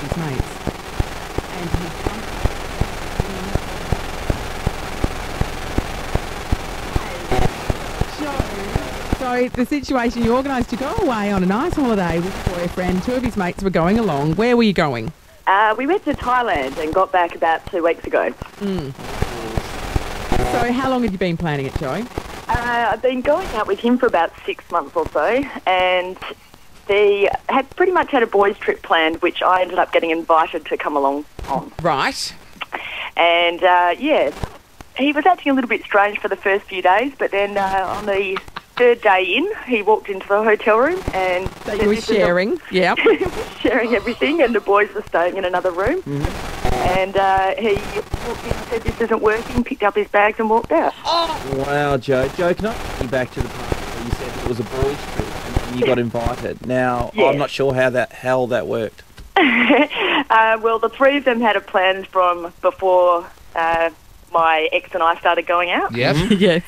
with his mates. And he So the situation, you organised to go away on a nice holiday with your boyfriend. Two of his mates were going along. Where were you going? We went to Thailand and got back about 2 weeks ago. So how long have you been planning it, Joey? I've been going out with him for about 6 months or so, and they had pretty much had a boys' trip planned, which I ended up getting invited to come along on. Right. And, he was acting a little bit strange for the first few days, but then on the third day in, he walked into the hotel room and... So you were sharing, yeah. sharing everything, and the boys were staying in another room. And he walked in and said, "This isn't working," picked up his bags and walked out. Oh! Wow, Joe. Joe, can I take you back to the part where you said it was a boys' trip and you got invited? Now, Yeah. I'm not sure how that worked. Well, the three of them had a plan from before my ex and I started going out. Yep. Yes.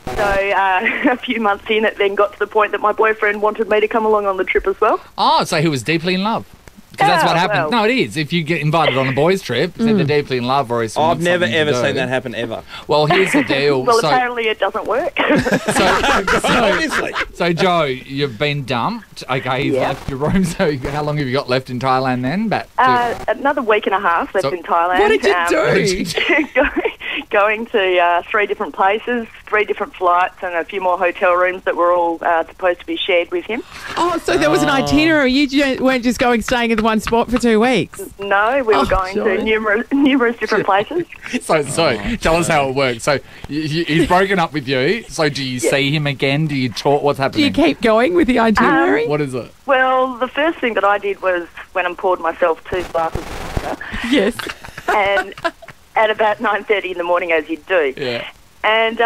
So a few months in, it then got to the point that my boyfriend wanted me to come along on the trip as well. Oh, so he was deeply in love. Because that's what happens. well. No, it is. If you get invited on a boys' trip, then they're deeply in love or it's I've never something to ever do. seen that happen ever. Well, here's the deal. Well, so, apparently it doesn't work. Obviously. so, Joe, you've been dumped. Okay, he's Yeah. left your room. So how long have you got left in Thailand then? Back to... Another week and a half left So- in Thailand. What did you do? Going to 3 different places, 3 different flights, and a few more hotel rooms that were all supposed to be shared with him. Oh, so there was an itinerary. Weren't just staying in one spot for 2 weeks. No, we were going Joy. to numerous different places. So tell us how it works. So he's broken up with you. So do you see him again? Do you talk? What's Do happening? you keep going with the itinerary? What is it? Well, the first thing that I did was went and poured myself 2 glasses of vodka, Yes. and at about 9:30 in the morning, as you do. Yeah. And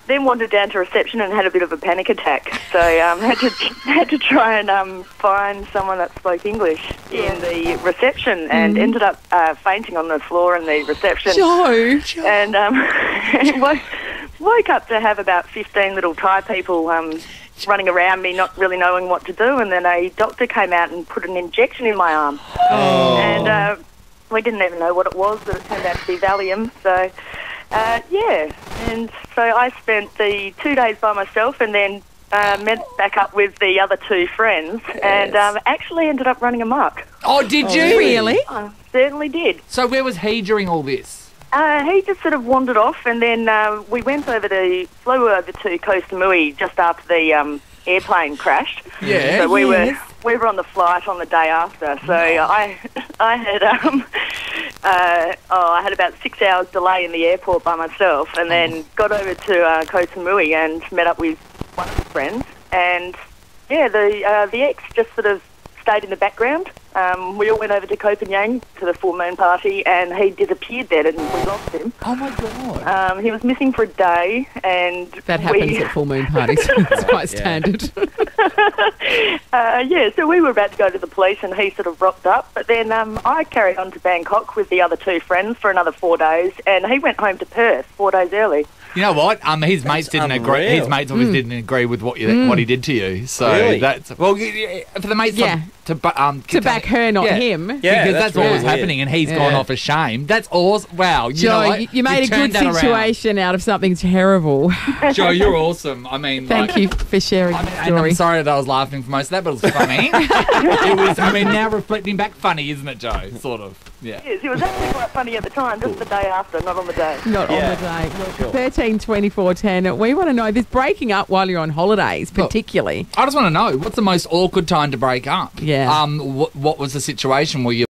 then wandered down to reception and had a bit of a panic attack. So had to try and find someone that spoke English in the reception, and ended up fainting on the floor in the reception. Joe. And woke up to have about 15 little Thai people running around me, not really knowing what to do. And then a doctor came out and put an injection in my arm. Oh. And we didn't even know what it was, but it turned out to be Valium. So, and so I spent the 2 days by myself, and then met back up with the other 2 friends, and actually ended up running amok. Oh, did you? Really? I certainly did. So where was he during all this? He just sort of wandered off, and then we flew over to Koh Samui just after the airplane crashed. Yeah. So we Yes. were on the flight on the day after. So I had I had about 6 hours delay in the airport by myself, and then got over to Koh Samui and met up with one of his friends. And yeah, the ex just sort of stayed in the background. We all went over to Copenhagen to the full moon party, and he disappeared then, and we lost him. Oh my God. He was missing for a day, and That happens at full moon parties. It's quite standard. so we were about to go to the police, and he sort of rocked up. But then I carried on to Bangkok with the other 2 friends for another 4 days, and he went home to Perth 4 days early. You know what? His mates didn't agree. unreal. His mates obviously didn't agree with what he did to you. So Really? that's for the mates Yeah. to back her, not him. Yeah, because that's that's what really was weird. happening, and he's Yeah. gone off ashamed. That's awesome. Wow, you know Joe, what? you made a good turned that around. situation out of something terrible. Joe, you're awesome. I mean, Thank you for sharing I mean, the and story. I'm sorry that I was laughing for most of that, but it was funny. It was. I mean, now reflecting back, funny, isn't it, Joe? Sort of. Yeah. Yes, it was actually quite funny at the time, just the day after, not on the day. Not Yeah. on the day. Look, Sure. 13 24 10. We want to know this breaking up while you're on holidays, particularly. I just want to know, what's the most awkward time to break up? Yeah. What was the situation? Were you